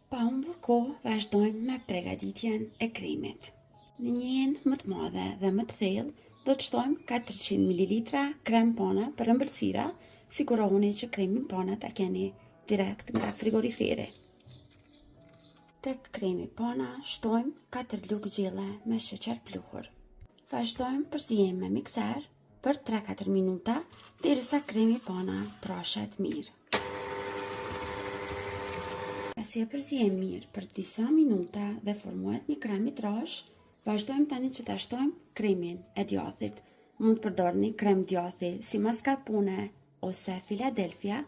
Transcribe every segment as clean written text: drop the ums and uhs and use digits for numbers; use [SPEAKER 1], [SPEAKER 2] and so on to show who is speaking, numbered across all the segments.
[SPEAKER 1] Pa humbur kohë, vazhdojmë me përgatitjen e kremit. Në një enë më të madhe dhe më të thellë, do të shtojmë 400 ml krem pona për ëmbëlsira, sigurohuni që kremin pona ta keni direkt nga frigoriferi. Tek kremi pona shtojmë 4 lugë gjelle me sheqer pluhur. Vazhdojmë përzijemi me mikser për 3-4 minuta derisa kremi pona troshet mirë. Pasi e përzijem mirë për disa minuta dhe formohet një krem i trosh, vazhdojmë tani që ta shtojmë kremin e djathit. Mund të përdorni krem djathi si mascarpone ose Philadelphia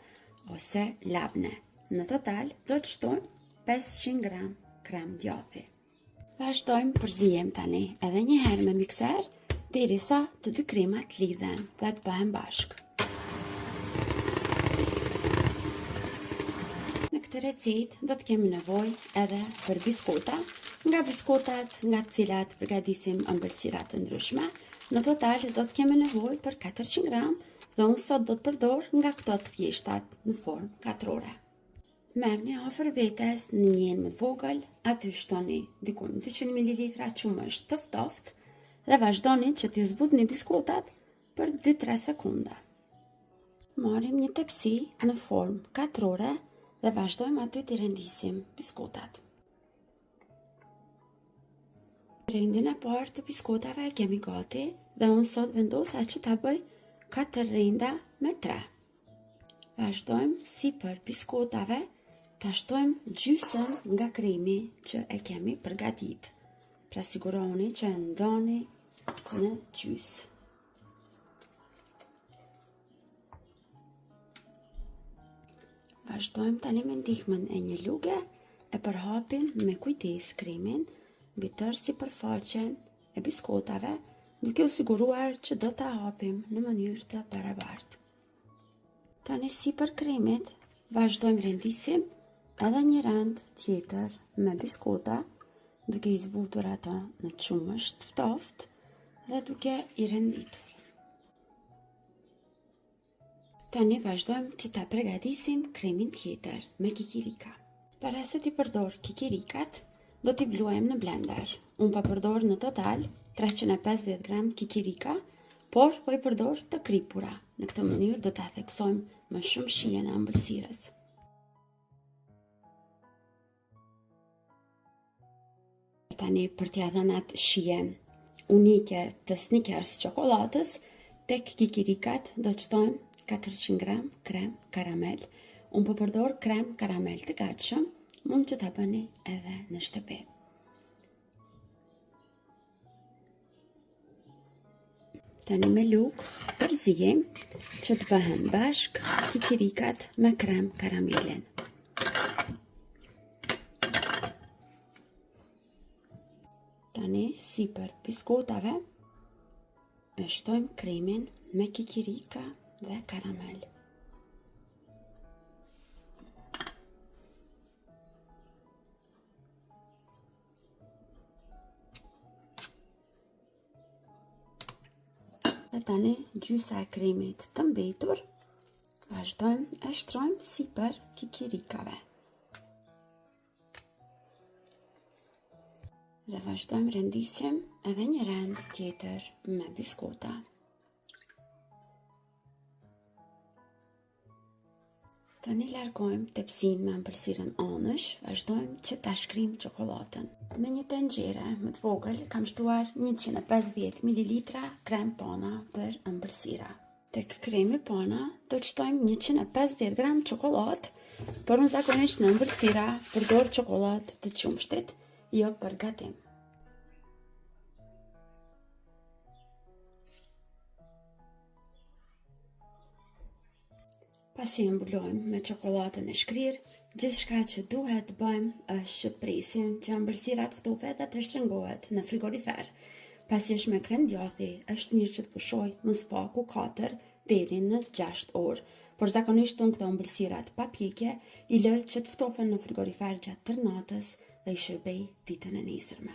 [SPEAKER 1] ose labne. Në total do të shtojmë 500 gram krem djathi. Vazhdojmë përzijem tani edhe një herë me mikser derisa të dy kremat lidhen dhe të bëhen bashkë. Në këtë recetë do të kemi nevojë edhe për biskota, nga biskotat nga të cilat përgatisim ëmbëlsira të ndryshme. Në total do të kemi nevojë për 400 gram dhe unë sot do të përdor nga këto të thjeshtat në formë katrore. Merrni afër vetes në një enë më të vogël, aty shtoni diku 200 ml qumësht të ftoftë dhe vazhdoni që t'i zbutni biskotat për 2-3 sekonda. Marrim një tepsi në formë katrore dhe vazhdojmë aty t'i rendisim biskotat. Rendin e parë të biskotave e kemi gati dhe unë sot vendosa që ta bëj 4 renda me 3. Vazhdojmë sipër biskotave ta shtojmë gjysën nga kremi që e kemi përgatit. Pra sigurohuni që e ndoni në gjysë. Vazhdojmë tani me ndihmën e një luge e përhapim me kujdes kremin mbi tërë sipërfaqen e biskotave, duke u siguruar që do ta hapim në mënyrë të barabartë. Tani sipër kremit vazhdojmë rendisim edhe një rend tjetër me biskota, duke i zbutur ato në qumësht të ftoftë dhe duke i renditur. Tani vazhdojmë që ta përgatisim kremin tjetër me kikirika. Para se t'i përdor kikirikat, do t'i bluajmë në blender. Unë pa përdor në total 350 gram kikirika, por po i përdor të kripura. Në këtë mënyrë do t'a theksojmë më shumë shijen e ëmbëlsirës. Tani për t'ia dhënë atë shijen unike të Snickers çokoladës, tek kikirikat do të shtojmë 400 gram krem karamel. Unë po përdor krem karamel të gatshëm, mund që ta bëni edhe në shtëpi. Tani me lugë përzijem që të bëhen bashk kikirikat me krem karamelin. Tani sipër biskotave e shtojmë kremin me kikirika dhe karamel. Dhe tani gjysa e kremit të mbetur, vazhdojmë e shtrojmë sipër kikirikave. Dhe vazhdojmë rendisim edhe një rend tjetër me biskota. Tani largojmë tepsinë me ëmbëlsirën anësh, vazhdojmë që ta shkrim çokoladën. Në një tenxhere më të vogël kam shtuar 150 ml krem pona për ëmbëlsira. Tek kremi pona do të shtojmë 150 gram çokoladë, por unë zakonisht në ëmbëlsira përdor çokoladë të qumshtit, jo për gatim. Pasi e mbullojmë me çokoladën e shkrirë, gjithçka që duhet të bëjmë është që presim që ëmbëlsirat ftofet dhe të shtrëngohet në frigorifer. Pasi është me krem djathi, është mirë që të pushoj më spaku 4 deri në 6 orë. Por zakonisht unë këto ëmbëlsirat pa pjekje i lë që të ftofen në frigorifer gjatë tërë natës dhe i shërbej ditën e nesërme.